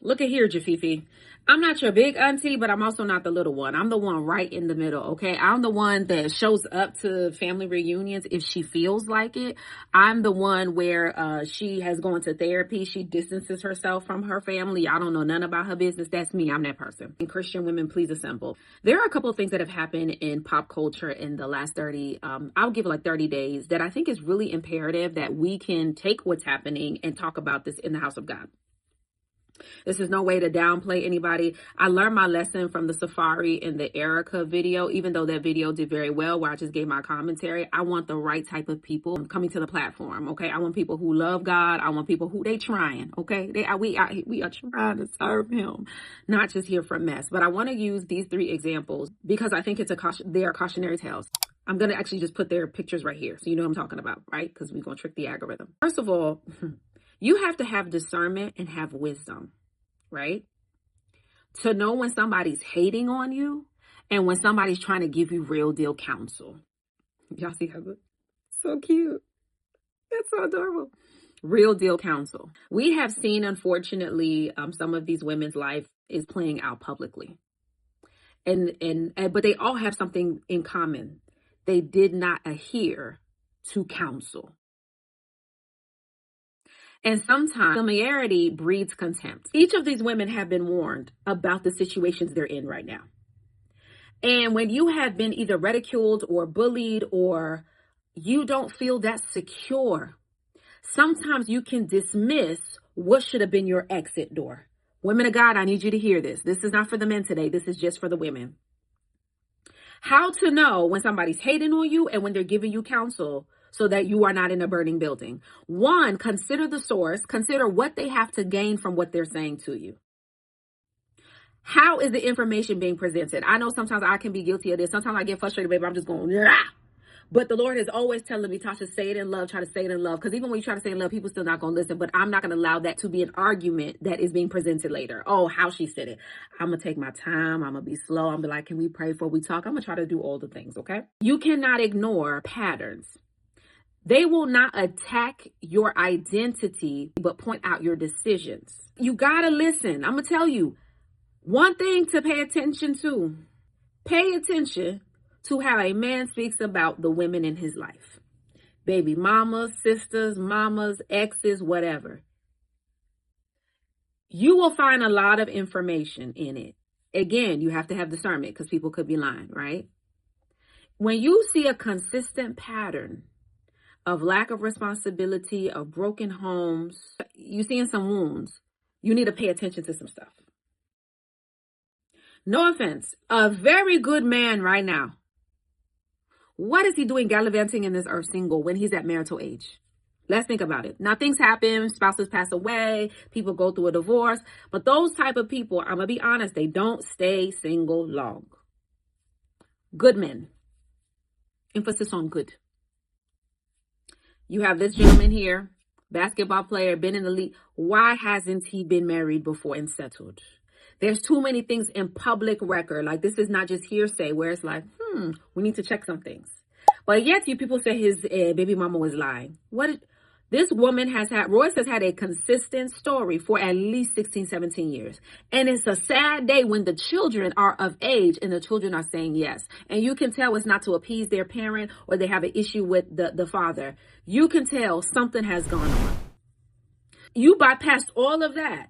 Look at here, Jafifi. I'm not your big auntie, but I'm also not the little one. I'm the one right in the middle, okay? I'm the one that shows up to family reunions if she feels like it. I'm the one where she has gone to therapy. She distances herself from her family. I don't know none about her business. That's me. I'm that person. And Christian women, please assemble. There are a couple of things that have happened in pop culture in the last 30, I'll give it like 30 days that I think is really imperative that we can take what's happening and talk about this in the house of God. This is no way to downplay anybody. I learned my lesson from the Safari and the Erica video, even though that video did very well where I just gave my commentary. I want the right type of people coming to the platform, okay? I want people who love God. I want people who they trying, okay? We are trying to serve him, not just here for mess. But I want to use these 3 examples because I think they are cautionary tales. I'm going to actually just put their pictures right here so you know what I'm talking about, right? Because we're going to trick the algorithm. First of all, you have to have discernment and have wisdom, right? To know when somebody's hating on you and when somebody's trying to give you real deal counsel. Y'all see how good? So cute. That's so adorable. Real deal counsel. We have seen, unfortunately, some of these women's life is playing out publicly. But they all have something in common. They did not adhere to counsel. And sometimes familiarity breeds contempt. Each of these women have been warned about the situations they're in right now. And when you have been either ridiculed or bullied or you don't feel that secure, sometimes you can dismiss what should have been your exit door. Women of God, I need you to hear this. This is not for the men today. This is just for the women. How to know when somebody's hating on you and when they're giving you counsel so that you are not in a burning building. 1, consider the source. Consider what they have to gain from what they're saying to you. How is the information being presented? I know sometimes I can be guilty of this. Sometimes I get frustrated, baby. I'm just going, rah. But the Lord is always telling me, Tasha, say it in love, try to say it in love. Because even when you try to say it in love, people still not going to listen. But I'm not going to allow that to be an argument that is being presented later. Oh, how she said it. I'm going to take my time. I'm going to be slow. I'm going to be like, can we pray before we talk? I'm going to try to do all the things, okay? You cannot ignore patterns. They will not attack your identity, but point out your decisions. You got to listen. I'm going to tell you one thing to pay attention to. Pay attention to how a man speaks about the women in his life. Baby mamas, sisters, mamas, exes, whatever. You will find a lot of information in it. Again, you have to have discernment because people could be lying, right? When you see a consistent pattern of lack of responsibility, of broken homes, you seeing some wounds, you need to pay attention to some stuff. No offense, a very good man right now. What is he doing gallivanting in this earth single when he's at marital age? Let's think about it. Now, things happen, spouses pass away, people go through a divorce, but those type of people, I'm going to be honest, they don't stay single long. Good men. Emphasis on good. You have this gentleman here, basketball player, been in the league. Why hasn't he been married before and settled? There's too many things in public record. Like, this is not just hearsay where it's like, we need to check some things. But yet you people say his baby mama was lying. This woman Royce has had a consistent story for at least 16, 17 years. And it's a sad day when the children are of age and the children are saying yes. And you can tell it's not to appease their parent or they have an issue with the father. You can tell something has gone on. You bypassed all of that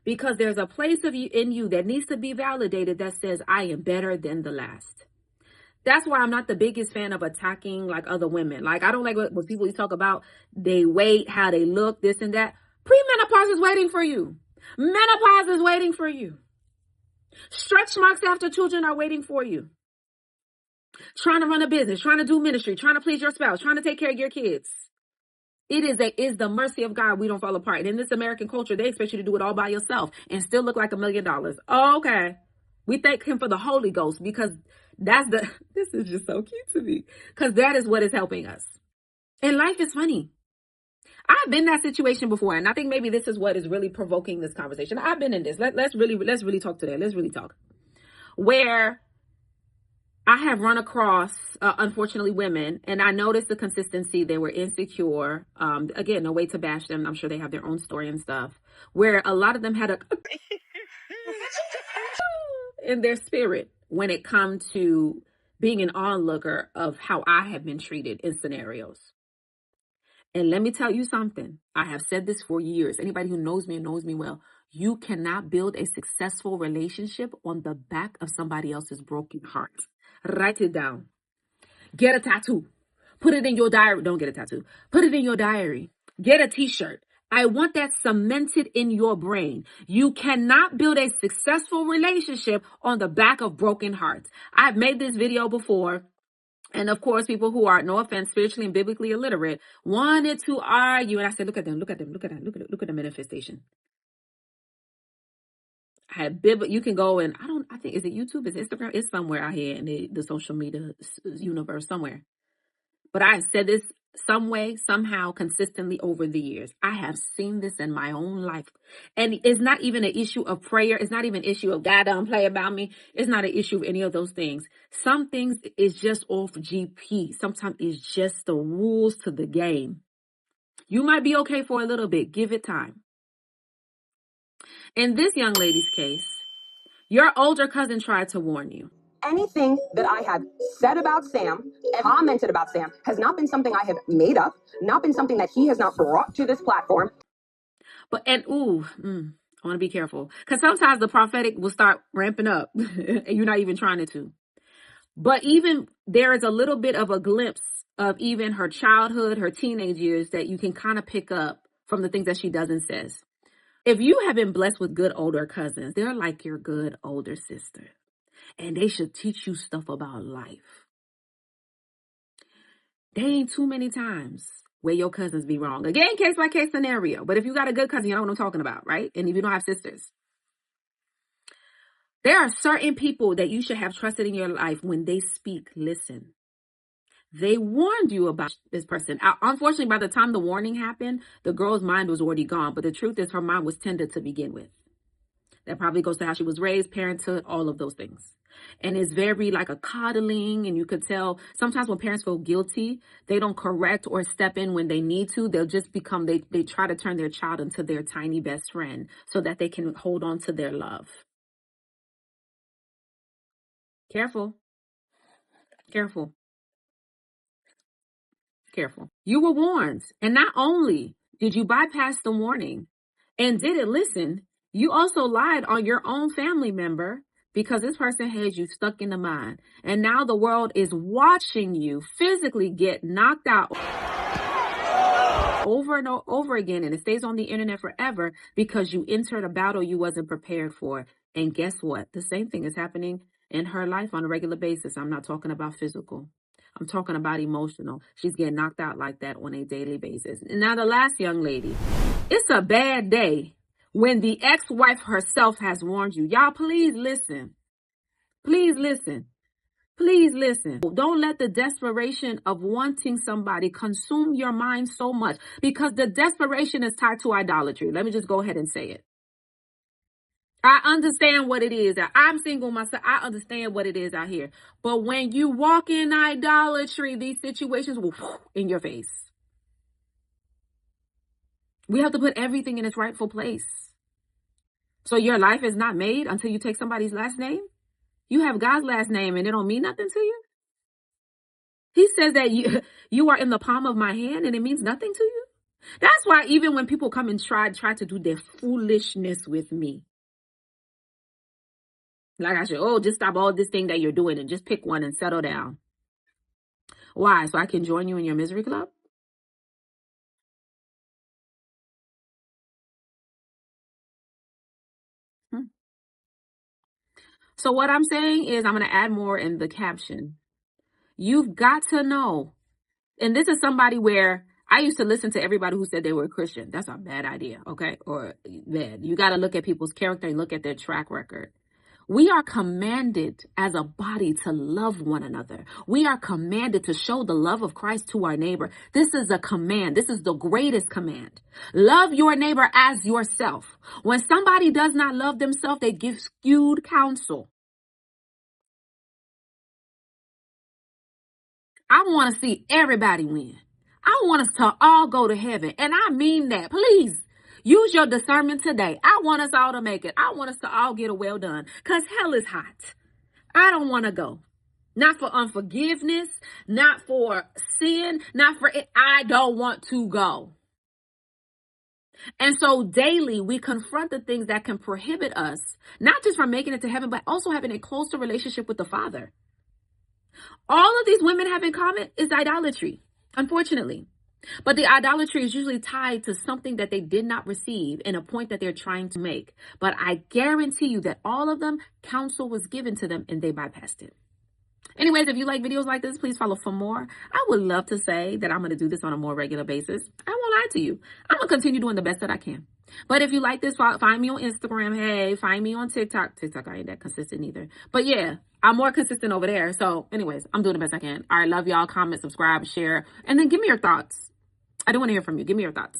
because there's a place in you that needs to be validated that says, I am better than the last. That's why I'm not the biggest fan of attacking like other women. Like, I don't like what people talk about. They weight, how they look, this and that. Premenopause is waiting for you. Menopause is waiting for you. Stretch marks after children are waiting for you. Trying to run a business, trying to do ministry, trying to please your spouse, trying to take care of your kids. It is the mercy of God we don't fall apart. And in this American culture, they expect you to do it all by yourself and still look like $1 million. Oh, okay. We thank him for the Holy Ghost because this is just so cute to me because that is what is helping us. And life is funny. I've been in that situation before. And I think maybe this is what is really provoking this conversation. I've been in this. Let's really talk today. Let's really talk. Where I have run across, unfortunately, women, and I noticed the consistency. They were insecure. Again, no way to bash them. I'm sure they have their own story and stuff, where a lot of them had a in their spirit when it comes to being an onlooker of how I have been treated in scenarios. And let me tell you something. I have said this for years. Anybody who knows me and knows me well, you cannot build a successful relationship on the back of somebody else's broken heart. Write it down. Get a tattoo. Put it in your diary. Don't get a tattoo. Put it in your diary. Get a t-shirt. I want that cemented in your brain. You cannot build a successful relationship on the back of broken hearts. I've made this video before. And of course, people who are, no offense, spiritually and biblically illiterate, wanted to argue. And I said, look at them, look at them, look at that, look at the manifestation. I had you can go and I think, is it YouTube? Is it Instagram? It's somewhere out here in the social media universe somewhere. But I have said this some way, somehow, consistently over the years. I have seen this in my own life. And it's not even an issue of prayer. It's not even an issue of God don't play about me. It's not an issue of any of those things. Some things is just off GP. Sometimes it's just the rules to the game. You might be okay for a little bit. Give it time. In this young lady's case, your older cousin tried to warn you. Anything that I have said about Sam, commented about Sam, has not been something I have made up, not been something that he has not brought to this platform. I want to be careful, because sometimes the prophetic will start ramping up and you're not even trying it to. But even there is a little bit of a glimpse of even her childhood, her teenage years that you can kind of pick up from the things that she does and says. If you have been blessed with good older cousins, they're like your good older sister. And they should teach you stuff about life. There ain't too many times where your cousins be wrong. Again, case by case scenario. But if you got a good cousin, you know what I'm talking about, right? And if you don't have sisters. There are certain people that you should have trusted in your life. When they speak, listen. They warned you about this person. Unfortunately, by the time the warning happened, the girl's mind was already gone. But the truth is, her mind was tender to begin with. That probably goes to how she was raised, parenthood, all of those things. And it's very like a coddling. And you could tell sometimes when parents feel guilty, they don't correct or step in when they need to. They'll just become, they try to turn their child into their tiny best friend so that they can hold on to their love. Careful. Careful. Careful. You were warned. And not only did you bypass the warning and didn't listen, you also lied on your own family member because this person had you stuck in the mind. And now the world is watching you physically get knocked out over and over again. And it stays on the internet forever because you entered a battle you wasn't prepared for. And guess what? The same thing is happening in her life on a regular basis. I'm not talking about physical. I'm talking about emotional. She's getting knocked out like that on a daily basis. And now the last young lady, it's a bad day when the ex-wife herself has warned you. Y'all, please listen. Please listen. Please listen. Don't let the desperation of wanting somebody consume your mind so much, because the desperation is tied to idolatry. Let me just go ahead and say it. I understand what it is. I'm single myself. I understand what it is out here. But when you walk in idolatry, these situations will in your face. We have to put everything in its rightful place. So your life is not made until you take somebody's last name. You have God's last name and it don't mean nothing to you. He says that you are in the palm of my hand and it means nothing to you. That's why even when people come and try to do their foolishness with me, like I should, just stop all this thing that you're doing and just pick one and settle down. Why? So I can join you in your misery club? So what I'm saying is, I'm going to add more in the caption. You've got to know. And this is somebody where I used to listen to everybody who said they were a Christian. That's a bad idea. Okay. Or bad. You got to look at people's character and look at their track record. We are commanded as a body to love one another. We are commanded to show the love of Christ to our neighbor. This is a command. This is the greatest command. Love your neighbor as yourself. When somebody does not love themselves, they give skewed counsel. I want to see everybody win. I want us to all go to heaven. And I mean that. Please use your discernment today. I want us all to make it. I want us to all get a well done, because hell is hot. I don't want to go. Not for unforgiveness, not for sin, not for it. I don't want to go. And so daily we confront the things that can prohibit us, not just from making it to heaven, but also having a closer relationship with the Father. All of these women have in common is idolatry, unfortunately. But the idolatry is usually tied to something that they did not receive in a point that they're trying to make. But I guarantee you that all of them, counsel was given to them and they bypassed it. Anyways, if you like videos like this, please follow for more. I would love to say that I'm going to do this on a more regular basis. I won't lie to you. I'm going to continue doing the best that I can. But if you like this, find me on Instagram. Hey, find me on TikTok. TikTok, I ain't that consistent either. But yeah, I'm more consistent over there. So anyways, I'm doing the best I can. All right, love y'all. Comment, subscribe, share, and then give me your thoughts. I do want to hear from you. Give me your thoughts.